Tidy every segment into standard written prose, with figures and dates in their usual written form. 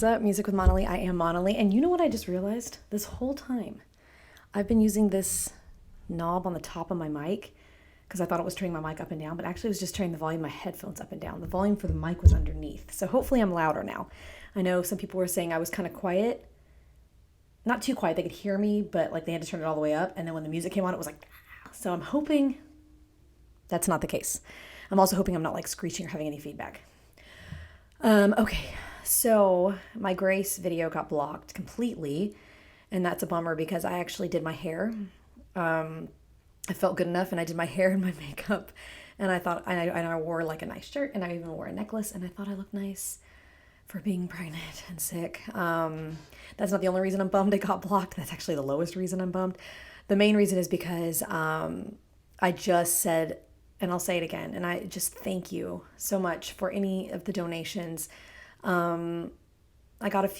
up? Music with Monali. I am Monali. And you know what I just realized? This whole time, I've been using this knob on the top of my mic because I thought it was turning my mic up and down, but actually it was just turning the volume of my headphones up and down. The volume for the mic was underneath. So hopefully I'm louder now. I know some people were saying I was kind of quiet. Not too quiet. They could hear me, but like they had to turn it all the way up. And then when the music came on, it was like, ah. So I'm hoping that's not the case. I'm also hoping I'm not like screeching or having any feedback. Okay, so my Grace video got blocked completely, and that's a bummer because I actually did my hair. I felt good enough, and I did my hair and my makeup, and I thought, I wore like a nice shirt, and I even wore a necklace, and I thought I looked nice for being pregnant and sick. That's not the only reason I'm bummed it got blocked. That's actually the lowest reason I'm bummed. The main reason is because I just said, and I'll say it again, and I just thank you so much for any of the donations. I got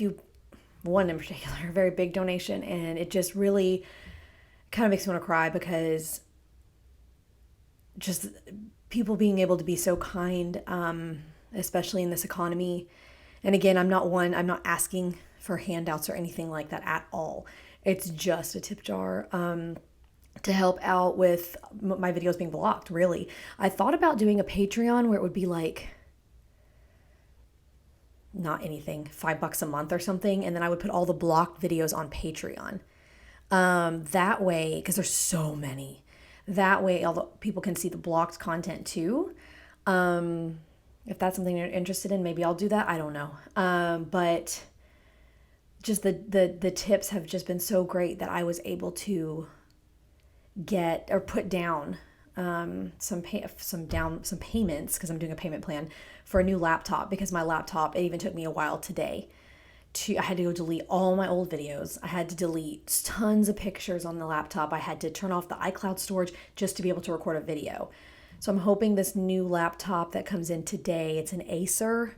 one in particular, a very big donation, and it just really kind of makes me want to cry because just people being able to be so kind, especially in this economy. And again, I'm not asking for handouts or anything like that at all. It's just a tip jar. To help out with my videos being blocked, really. I thought about doing a Patreon where it would be like, not anything, $5 a month or something, and then I would put all the blocked videos on Patreon. That way, because there's so many, that way all the people can see the blocked content too. If that's something you're interested in, maybe I'll do that. I don't know. But just the tips have just been so great that I was able to get or put down some payments because I'm doing a payment plan for a new laptop because my laptop, it even took me a while today I had to go delete all my old videos. I had to delete tons of pictures on the laptop. I had to turn off the iCloud storage just to be able to record a video. So I'm hoping this new laptop that comes in today, it's an Acer.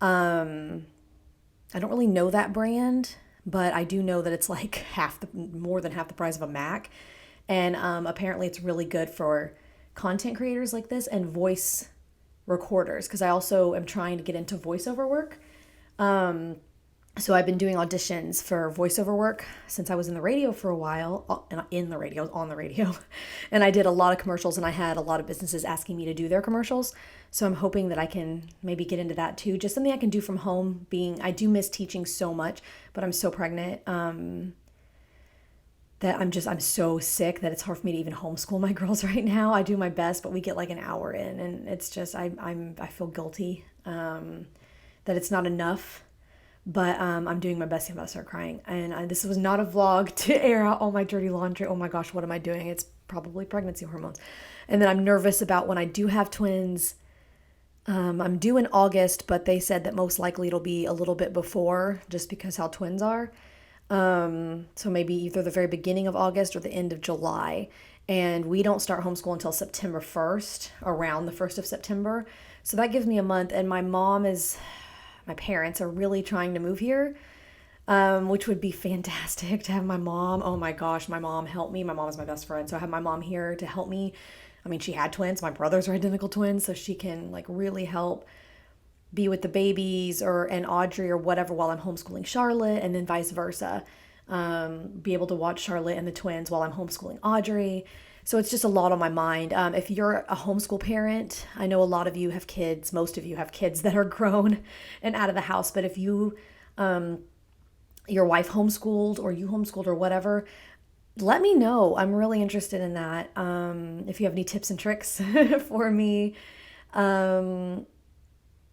I don't really know that brand, but I do know that it's like more than half the price of a Mac. And apparently it's really good for content creators like this and voice recorders because I also am trying to get into voiceover work. So I've been doing auditions for voiceover work since I was in the radio for a while, on the radio. And I did a lot of commercials and I had a lot of businesses asking me to do their commercials. So I'm hoping that I can maybe get into that too. Just something I can do from home I do miss teaching so much, but I'm so pregnant. That I'm so sick that it's hard for me to even homeschool my girls right now. I do my best, but we get like an hour in and it's just, I feel guilty, that it's not enough, but, I'm doing my best. I'm about to start crying. And this was not a vlog to air out all my dirty laundry. Oh my gosh, what am I doing? It's probably pregnancy hormones. And then I'm nervous about when I do have twins. I'm due in August, but they said that most likely it'll be a little bit before just because how twins are. So maybe either the very beginning of August or the end of July. And we don't start homeschool until September 1st, around the 1st of September. So that gives me a month. And my parents are really trying to move here, which would be fantastic to have my mom. Oh my gosh, my mom help me. My mom is my best friend. So I have my mom here to help me. I mean, she had twins. My brothers are identical twins. So she can like really help be with the babies and Audrey or whatever while I'm homeschooling Charlotte, and then vice versa. Be able to watch Charlotte and the twins while I'm homeschooling Audrey. So it's just a lot on my mind. If you're a homeschool parent, I know a lot of you have kids. Most of you have kids that are grown and out of the house. But if your wife homeschooled or you homeschooled or whatever, let me know. I'm really interested in that. If you have any tips and tricks for me,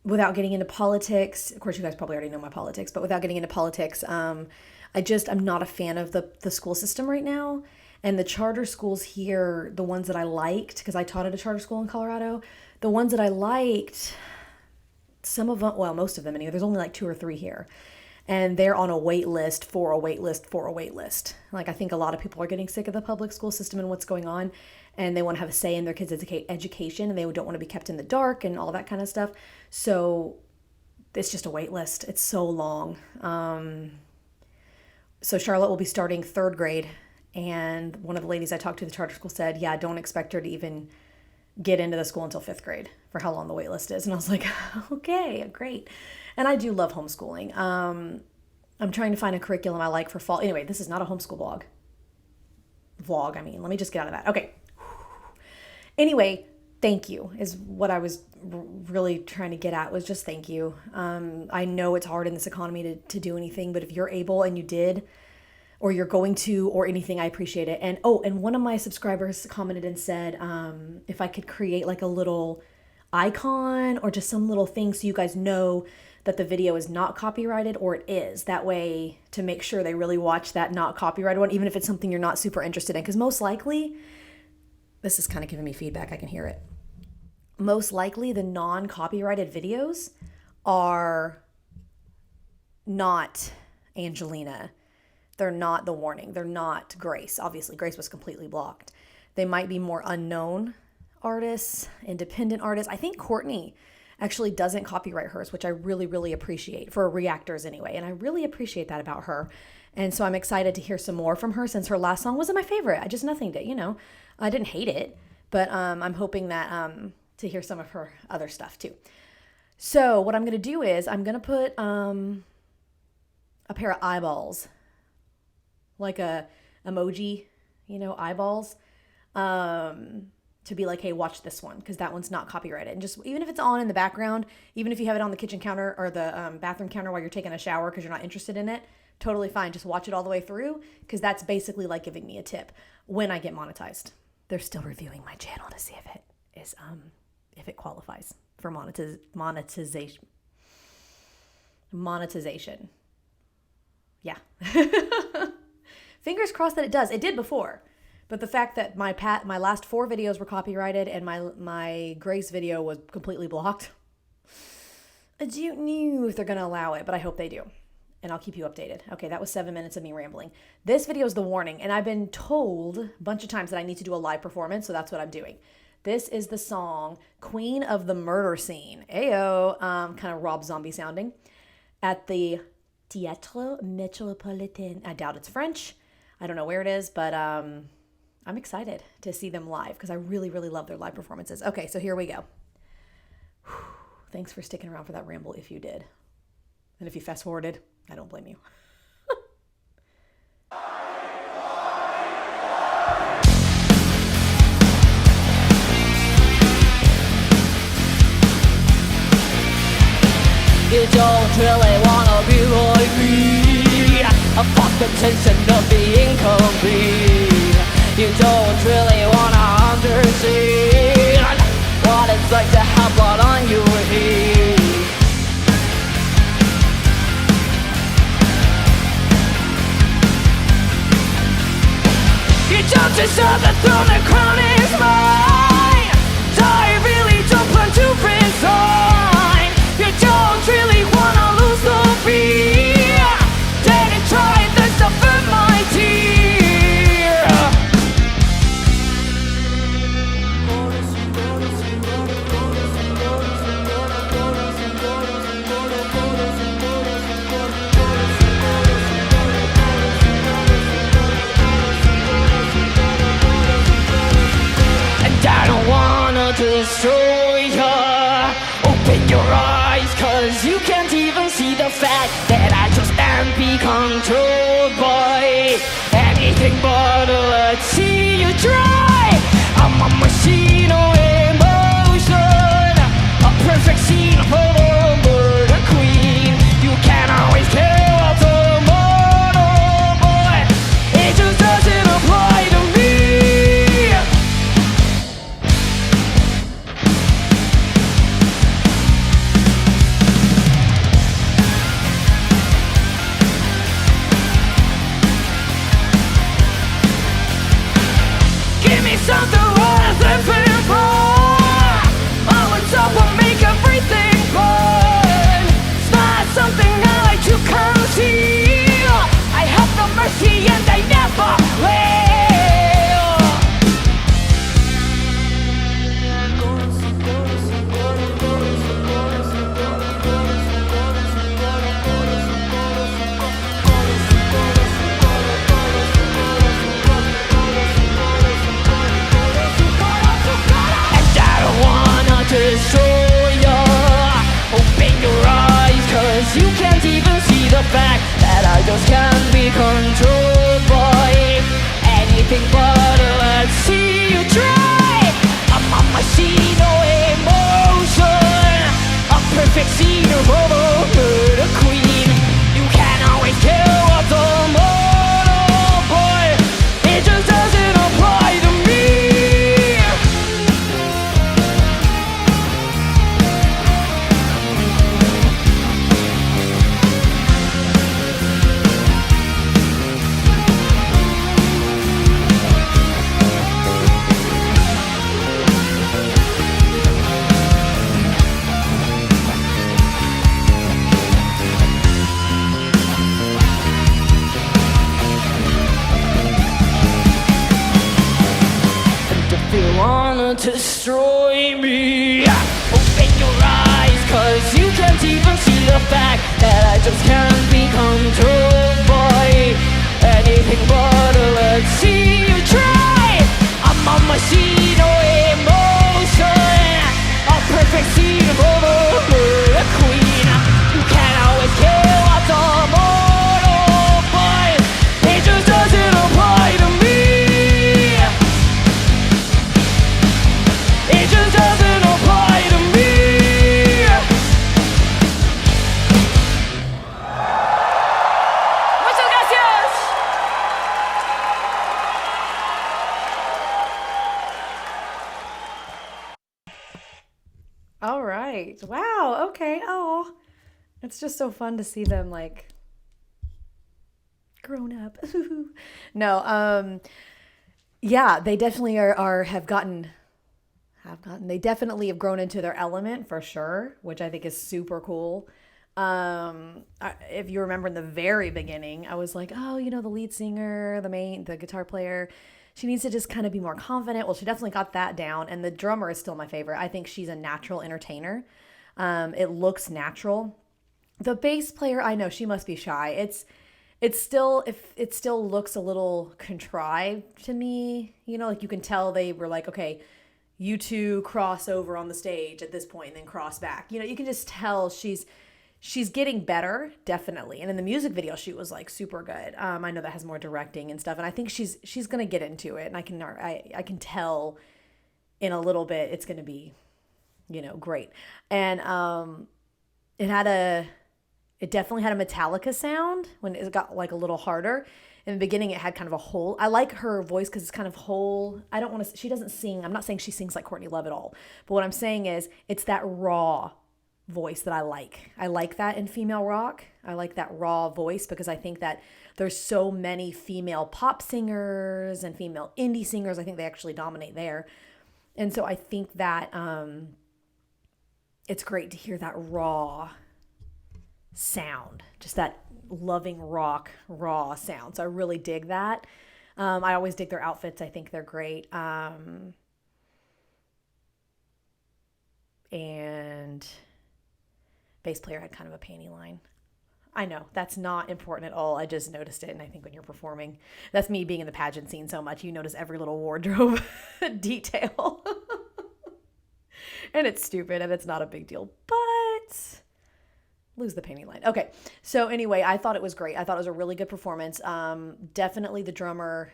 without getting into politics, of course, you guys probably already know my politics, but without getting into politics, I'm not a fan of the school system right now. And the charter schools here, the ones that I liked, because I taught at a charter school in Colorado, the ones that I liked, some of them, well, most of them anyway, there's only like 2 or 3 here. And they're on a wait list for a wait list for a wait list. Like, I think a lot of people are getting sick of the public school system and what's going on, and they want to have a say in their kids' education, and they don't want to be kept in the dark and all that kind of stuff. So it's just a wait list. It's so long. So Charlotte will be starting 3rd grade, and one of the ladies I talked to at the charter school said, yeah, don't expect her to even get into the school until 5th grade for how long the wait list is. And I was like, okay, great. And I do love homeschooling. I'm trying to find a curriculum I like for fall. Anyway, this is not a homeschool vlog. Let me just get out of that. Okay. Anyway, thank you is what I was really trying to get at, was just thank you. I know it's hard in this economy to do anything, but if you're able and you did, or you're going to, or anything, I appreciate it. And one of my subscribers commented and said, if I could create like a little icon or just some little thing so you guys know that the video is not copyrighted or it is. That way, to make sure they really watch that not copyrighted one, even if it's something you're not super interested in. Because most likely, this is kind of giving me feedback, I can hear it. Most likely the non-copyrighted videos are not Angelina. They're not The Warning. They're not Grace. Obviously, Grace was completely blocked. They might be more unknown artists, independent artists. I think Courtney actually doesn't copyright hers, which I really, really appreciate, for reactors anyway. And I really appreciate that about her. And so I'm excited to hear some more from her, since her last song wasn't my favorite. I just nothinged it, I didn't hate it, but I'm hoping that to hear some of her other stuff too. So what I'm going to do is I'm going to put a pair of eyeballs, like a emoji, eyeballs, to be like, hey, watch this one, because that one's not copyrighted. And just, even if it's on in the background, even if you have it on the kitchen counter or the bathroom counter while you're taking a shower because you're not interested in it, totally fine. Just watch it all the way through, because that's basically like giving me a tip when I get monetized. They're still reviewing my channel to see if it is if it qualifies for monetization. Yeah. Fingers crossed that it does. It did before. But the fact that my last 4 videos were copyrighted and my Grace video was completely blocked, I don't know if they're going to allow it, but I hope they do. And I'll keep you updated. Okay, that was 7 minutes of me rambling. This video is The Warning, and I've been told a bunch of times that I need to do a live performance, so that's what I'm doing. This is the song Queen of the Murder Scene. Ayo, kind of Rob Zombie sounding. At the Théâtre Métropolitain. I doubt it's French. I don't know where it is, but I'm excited to see them live, because I really, really love their live performances. Okay, so here we go. Thanks for sticking around for that ramble if you did. And if you fast forwarded, I don't blame you. You don't really wanna be like me. I fuck the tension of being complete. You don't really wanna understand what it's like to have blood on your head. You don't deserve the throne, the crown is mine. So I really don't plan to resign. You don't really wanna lose the fear. Didn't try this stuff in my tear. And I don't wanna destroy ya. Open your eyes, cause you can't even see the fact that I just am be controlled by anything but let's see you try. I'm a machine of emotion, a perfect scene for the murder queen. You can't always care what's tomorrow, boy. It just doesn't apply to me. fact that I just can't be controlled by anything but let's see you try. I'm a machine, no emotion, a perfect scene of a queen. You can't always tell what's a model boy, it just doesn't apply to me. If you wanna destroy me, open your eyes, cause you can't even see the fact that I just can't be controlled by anything but let's see you try. I'm a machine, no emotion, a perfect scene of a queen. You can't always kill what's a mortal, but it just doesn't apply to me. It just doesn't apply to me. Muchas gracias. All right. Wow. Okay. Oh, it's just so fun to see them like grown up. No. Yeah, they definitely are they definitely have grown into their element for sure, which I think is super cool. If you remember in the very beginning, I was like, oh, the lead singer, the guitar player, she needs to just kind of be more confident. Well, she definitely got that down. And the drummer is still my favorite. I think she's a natural entertainer. It looks natural. The bass player, I know she must be shy. It still looks a little contrived to me. Like you can tell they were like, okay, you two cross over on the stage at this point and then cross back. You can just tell she's getting better, definitely. And in the music video, she was like super good. I know that has more directing and stuff, and I think she's gonna get into it. And I can tell in a little bit it's gonna be, great. And it definitely had a Metallica sound when it got like a little harder. In the beginning, it had kind of a hole. I like her voice because it's kind of whole. I don't want to, she doesn't sing. I'm not saying she sings like Courtney Love at all. But what I'm saying is it's that raw voice that I like. I like that in female rock. I like that raw voice because I think that there's so many female pop singers and female indie singers. I think they actually dominate there. And so I think that it's great to hear that raw sound, just that loving rock raw sound. So I really dig that. I always dig their outfits. I think they're great. And bass player had kind of a panty line. I know that's not important at all. I just noticed it. And I think when you're performing, that's me being in the pageant scene so much, you notice every little wardrobe detail. And it's stupid and it's not a big deal, but lose the panty line. Okay. So anyway, I thought it was great. I thought it was a really good performance. Definitely the drummer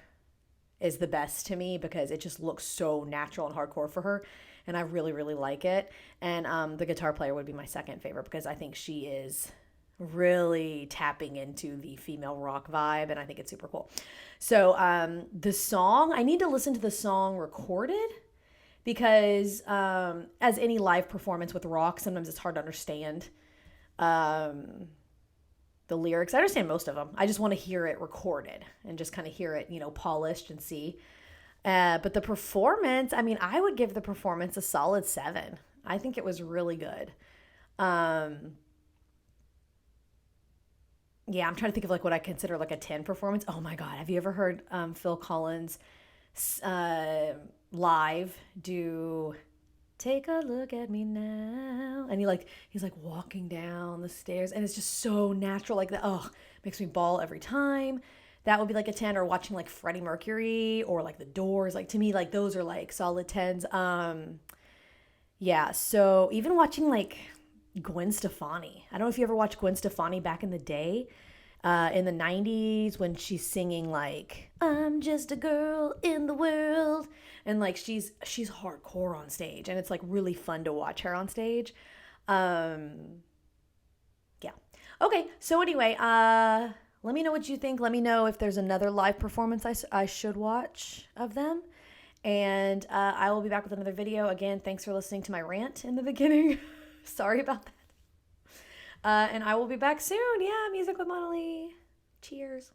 is the best to me because it just looks so natural and hardcore for her. And I really, really like it. And the guitar player would be my second favorite because I think she is really tapping into the female rock vibe. And I think it's super cool. So the song, I need to listen to the song recorded because as any live performance with rock, sometimes it's hard to understand the lyrics. I understand most of them. I just want to hear it recorded and just kind of hear it, polished and see. But the performance, I would give the performance a solid 7. I think it was really good. Yeah, I'm trying to think of like what I consider like a 10 performance. Oh my God. Have you ever heard Phil Collins live do Take a Look at Me Now? And he's like walking down the stairs and it's just so natural like that. Oh, makes me bawl every time. That would be like a 10, or watching like Freddie Mercury or like The Doors. Like to me, like those are like solid 10s. Yeah. So even watching like Gwen Stefani. I don't know if you ever watched Gwen Stefani back in the day, in the 90s, when she's singing like "I'm just a girl in the world," and like she's hardcore on stage, and it's like really fun to watch her on stage. Yeah. Okay. So anyway, let me know what you think. Let me know if there's another live performance I should watch of them. And I will be back with another video. Again, thanks for listening to my rant in the beginning. Sorry about that. And I will be back soon. Yeah, music with Monali. Cheers.